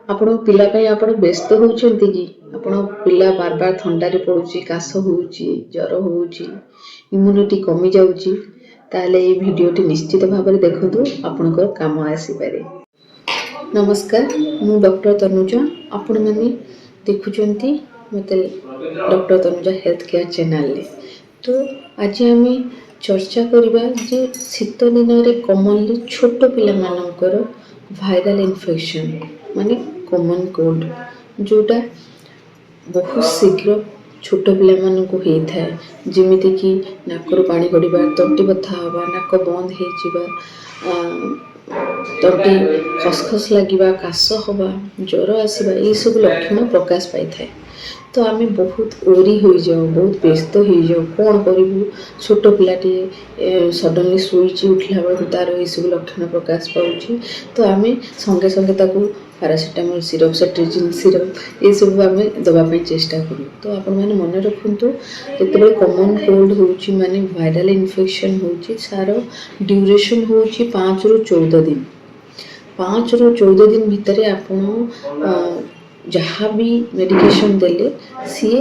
ଆପଣ ପିଲା ପାଇଁ ଆପଣ ବ୍ୟସ୍ତ ହେଉଛନ୍ତି କି? ଆପଣ ପିଲା ବାରବାର ଥଣ୍ଡାରେ ପଡ଼ୁଛି, କାଶ ହେଉଛି, ଜ୍ୱର ହେଉଛି, ଇମ୍ୟୁନିଟି କମିଯାଉଛି, ତାହେଲେ ଏଇ ଭିଡ଼ିଓଟି ନିଶ୍ଚିତ ଭାବରେ ଦେଖନ୍ତୁ, ଆପଣଙ୍କର କାମ ଆସିପାରେ। ନମସ୍କାର, ମୁଁ ଡକ୍ଟର ତନୁଜା। ଆପଣମାନେ ଦେଖୁଛନ୍ତି ମୋତେ ଡକ୍ଟର ତନୁଜା ହେଲ୍ଥ କେୟାର ଚ୍ୟାନେଲରେ। ତ ଆଜି ଆମେ ଚର୍ଚ୍ଚା କରିବା ଯେ ଶୀତ ଦିନରେ କମନଲି ଛୋଟ ପିଲାମାନଙ୍କର ଭାଇରାଲ ଇନଫେକ୍ସନ୍ ମାନେ କମନ୍ କୋଲ୍ଡ, ଯେଉଁଟା ବହୁତ ଶୀଘ୍ର ଛୋଟ ପିଲାମାନଙ୍କୁ ହେଇଥାଏ, ଯେମିତିକି ନାକରୁ ପାଣି ଗଡ଼ିବା, ତଣ୍ଟି ବଥା ହେବା, ନାକ ବନ୍ଦ ହେଇଯିବା, ତଣ୍ଟି ଖସଖସ ଲାଗିବା, କାଶ ହେବା, ଜ୍ୱର ଆସିବା, ଏହିସବୁ ଲକ୍ଷଣ ପ୍ରକାଶ ପାଇଥାଏ। ତ ଆମେ ବହୁତ ଓରି ହୋଇଯାଉ, ବହୁତ ବ୍ୟସ୍ତ ହୋଇଯାଉ, କ'ଣ କରିବୁ? ଛୋଟ ପିଲାଟିଏ ସଡନ୍ଲି ଶୋଇଛି, ଉଠିଲା ବେଳକୁ ତା'ର ଏସବୁ ଲକ୍ଷଣ ପ୍ରକାଶ ପାଉଛି। ତ ଆମେ ସଙ୍ଗେ ସଙ୍ଗେ ତାକୁ ପାରାସିଟାମଲ୍ ସିରପ୍, ସେଟ୍ରିଜିନ୍ ସିରପ୍ ଏସବୁ ଆମେ ଦେବା ପାଇଁ ଚେଷ୍ଟା କରୁ। ତ ଆପଣମାନେ ମନେ ରଖନ୍ତୁ, ଯେତେବେଳେ କମନ୍ କୋଲ୍ଡ ହେଉଛି ମାନେ ଭାଇରାଲ୍ ଇନଫେକ୍ସନ୍ ହେଉଛି, ତା'ର ଡ୍ୟୁରେସନ୍ ହେଉଛି 5ରୁ 14 ଦିନ। 5ରୁ 14 ଦିନ ଭିତରେ ଆପଣ ଯାହା ବି ମେଡ଼ିକେସନ୍ ଦେଲେ ସିଏ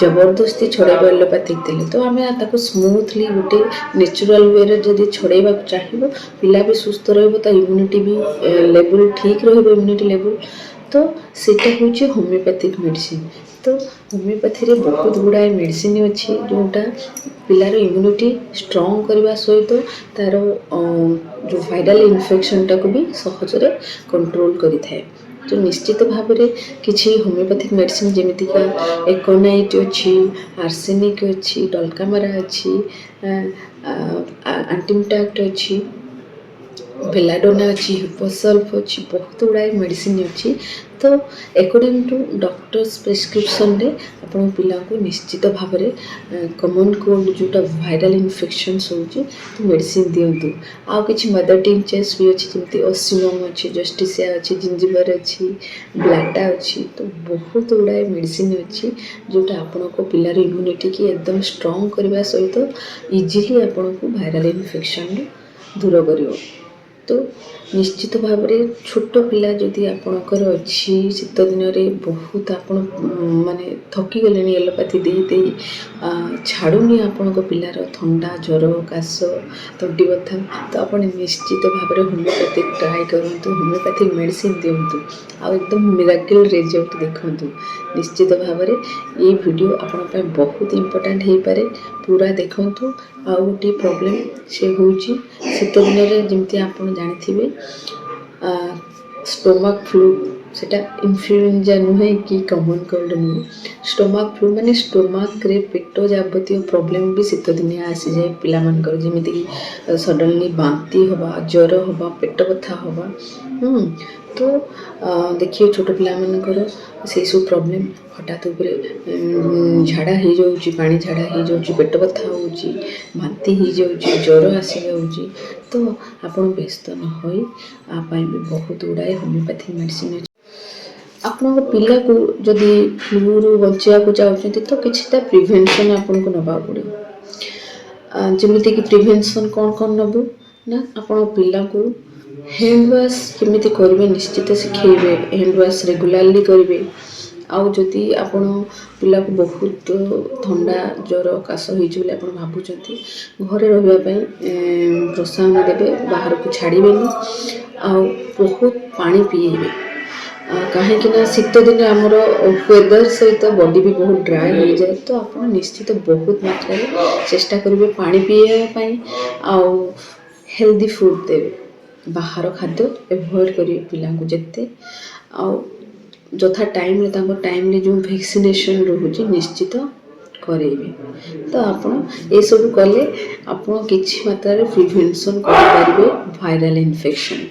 ଜବରଦସ୍ତି ଛଡ଼େଇବା ଏଲୋପାଥିକ୍ ଦେଲେ, ତ ଆମେ ତାକୁ ସ୍ମୁଥଲି ଗୋଟେ ନ୍ୟାଚୁରାଲ୍ ୱେରେ ଯଦି ଛଡ଼େଇବାକୁ ଚାହିଁବ, ପିଲା ବି ସୁସ୍ଥ ରହିବ, ତା ଇମ୍ୟୁନିଟି ବି ଲେବୁଲ୍ ଠିକ୍ ରହିବ, ଇମ୍ୟୁନିଟି ଲେବୁଲ୍। ତ ସେଇଟା ହେଉଛି ହୋମିଓପାଥିକ୍ ମେଡ଼ିସିନ୍। ତ ହୋମିଓପାଥିରେ ବହୁତ ଗୁଡ଼ାଏ ମେଡ଼ିସିନ୍ ଅଛି, ଯେଉଁଟା ପିଲାର ଇମ୍ୟୁନିଟି ଷ୍ଟ୍ରଙ୍ଗ କରିବା ସହିତ ତା'ର ଯେଉଁ ଭାଇରାଲ୍ ଇନଫେକ୍ସନ୍ଟାକୁ ବି ସହଜରେ କଣ୍ଟ୍ରୋଲ୍ କରିଥାଏ। ତ ନିଶ୍ଚିତ ଭାବରେ କିଛି ହୋମିଓପାଥିକ୍ ମେଡ଼ିସିନ୍ ଯେମିତିକା ଏକୋନାଇଟ୍ ଅଛି, ଆର୍ସେନିକ୍ ଅଛି, ଡଲକାମାରା ଅଛି, ଆଣ୍ଟିମଟାକ୍ଟ ଅଛି, ବେଲାଡୋନା ଅଛି, ହିପୋସଲ୍ଫ ଅଛି, ବହୁତ ଗୁଡ଼ାଏ ମେଡ଼ିସିନ୍ ଅଛି। ତ ଏକର୍ଡିଂ ଟୁ ଡକ୍ଟର୍ସ ପ୍ରେସ୍କ୍ରିପସନ୍ରେ ଆପଣ ପିଲାଙ୍କୁ ନିଶ୍ଚିତ ଭାବରେ କମନ୍ କୋଲ୍ଡ ଯେଉଁଟା ଭାଇରାଲ୍ ଇନଫେକ୍ସନ୍ସ ହେଉଛି ମେଡ଼ିସିନ୍ ଦିଅନ୍ତୁ। ଆଉ କିଛି ମଦର ଟିଞ୍ଚର୍ସ ବି ଅଛି, ଯେମିତି ଓସିମମ୍ ଅଛି, ଜଷ୍ଟିସିଆ ଅଛି, ଜିଞ୍ଜିବର୍ ଅଛି, ବ୍ଲାଟା ଅଛି। ତ ବହୁତ ଗୁଡ଼ାଏ ମେଡ଼ିସିନ୍ ଅଛି, ଯେଉଁଟା ଆପଣଙ୍କ ପିଲାର ଇମ୍ୟୁନିଟିକି ଏକଦମ ଷ୍ଟ୍ରଙ୍ଗ କରିବା ସହିତ ଇଜିଲି ଆପଣଙ୍କୁ ଭାଇରାଲ୍ ଇନଫେକ୍ସନ୍ରୁ ଦୂର କରିବ। ତ ନିଶ୍ଚିତ ଭାବରେ ଛୋଟ ପିଲା ଯଦି ଆପଣଙ୍କର ଅଛି, ଶୀତ ଦିନରେ ବହୁତ ଆପଣ ମାନେ ଥକିଗଲେଣି ଏଲୋପାଥି ଦେଇ ଦେଇ, ଛାଡ଼ୁନି ଆପଣଙ୍କ ପିଲାର ଥଣ୍ଡା, ଜ୍ୱର, କାଶ, ତଣ୍ଟି ବଥା, ତ ଆପଣ ନିଶ୍ଚିତ ଭାବରେ ହୋମିଓପାଥିକ୍ ଟ୍ରାଏ କରନ୍ତୁ, ହୋମିଓପାଥିକ୍ ମେଡ଼ିସିନ୍ ଦିଅନ୍ତୁ, ଆଉ ଏକଦମ ମିରାକଲ୍ ରେଜଲ୍ଟ ଦେଖନ୍ତୁ। ନିଶ୍ଚିତ ଭାବରେ ଏଇ ଭିଡ଼ିଓ ଆପଣଙ୍କ ପାଇଁ ବହୁତ ଇମ୍ପୋର୍ଟାଣ୍ଟ ହେଇପାରେ, ପୁରା ଦେଖନ୍ତୁ। ଆଉ ଗୋଟିଏ ପ୍ରୋବ୍ଲେମ୍ ସେ ହେଉଛି ଶୀତ ଦିନରେ, ଯେମିତି ଆପଣ ଜାଣିଥିବେ ଷ୍ଟୋମାକ୍ ଫ୍ଲୁ, ସେଟା ଇନଫ୍ଲୁଏଞ୍ଜା ନୁହେଁ କି କମନ୍ କୋଲ୍ଡ ନୁହେଁ। ଷ୍ଟୋମାକ୍ ଫ୍ଲୁ ମାନେ ଷ୍ଟୋମାକ୍ରେ ପେଟ ଯାବତୀୟ ପ୍ରୋବ୍ଲେମ୍ ବି ଶୀତ ଦିନିଆ ଆସିଯାଏ ପିଲାମାନଙ୍କର, ଯେମିତିକି ସଡନ୍ଲି ବାନ୍ତି ହେବା, ଜ୍ୱର ହେବା, ପେଟ ବଥା ହେବା। ତ ଦେଖିବେ ଛୋଟ ପିଲାମାନଙ୍କର ସେଇସବୁ ପ୍ରୋବ୍ଲେମ୍ ହଠାତ୍ ଉପରେ ଝାଡ଼ା ହେଇଯାଉଛି, ପାଣି ଝାଡ଼ା ହେଇଯାଉଛି, ପେଟ ବଥା ହେଉଛି, ବାନ୍ତି ହେଇଯାଉଛି, ଜ୍ୱର ଆସିଯାଉଛି। ତ ଆପଣ ବ୍ୟସ୍ତ ନ ହୋଇ ଆ ପାଇଁ ବି ବହୁତ ଗୁଡ଼ାଏ ହୋମିଓପାଥିକ୍ ମେଡ଼ିସିନ୍ ଅଛି। ଆପଣଙ୍କ ପିଲାକୁ ଯଦି ଫ୍ଲୁରୁ ବଞ୍ଚାଇବାକୁ ଚାହୁଁଛନ୍ତି ତ କିଛିଟା ପ୍ରିଭେନ୍ସନ୍ ଆପଣଙ୍କୁ ନେବାକୁ ପଡ଼ିବ। ଯେମିତିକି ପ୍ରିଭେନ୍ସନ୍ କ'ଣ ନେବୁ ନା, ଆପଣ ପିଲାଙ୍କୁ ହ୍ୟାଣ୍ଡ ୱାଶ୍ କେମିତି କରିବେ ନିଶ୍ଚିତ ଶିଖେଇବେ, ହ୍ୟାଣ୍ଡ ୱାଶ୍ ରେଗୁଲାରଲି କରିବେ। ଆଉ ଯଦି ଆପଣ ପିଲାକୁ ବହୁତ ଥଣ୍ଡା, ଜ୍ୱର, କାଶ ହେଇଛି ବୋଲି ଆପଣ ଭାବୁଛନ୍ତି, ଘରେ ରହିବା ପାଇଁ ପ୍ରୋତ୍ସାହନ ଦେବେ, ବାହାରକୁ ଛାଡ଼ିବେନି, ଆଉ ବହୁତ ପାଣି ପିଏଇବେ। କାହିଁକିନା ଶୀତ ଦିନେ ଆମର ୱେଦର୍ ସହିତ ବଡ଼ି ବି ବହୁତ ଡ୍ରାଏ ହେଇଯାଏ। ତ ଆପଣ ନିଶ୍ଚିତ ବହୁତ ମାତ୍ରାରେ ଚେଷ୍ଟା କରିବେ ପାଣି ପିଇବା ପାଇଁ, ଆଉ ହେଲ୍ଦି ଫୁଡ଼୍ ଦେବେ, ବାହାର ଖାଦ୍ୟ ଏଭଏଡ଼୍ କରିବେ ପିଲାଙ୍କୁ ଯେତେ, ଆଉ ଯଥା ଟାଇମ୍ରେ ତାଙ୍କ ଟାଇମ୍ରେ ଯେଉଁ ଭ୍ୟାକ୍ସିନେସନ୍ ରହୁଛି ନିଶ୍ଚିତ କରେଇବେ। ତ ଆପଣ ଏସବୁ କଲେ ଆପଣ କିଛି ମାତ୍ରାରେ ପ୍ରିଭେନ୍ସନ୍ କରିପାରିବେ ଭାଇରାଲ୍ ଇନଫେକ୍ସନ୍।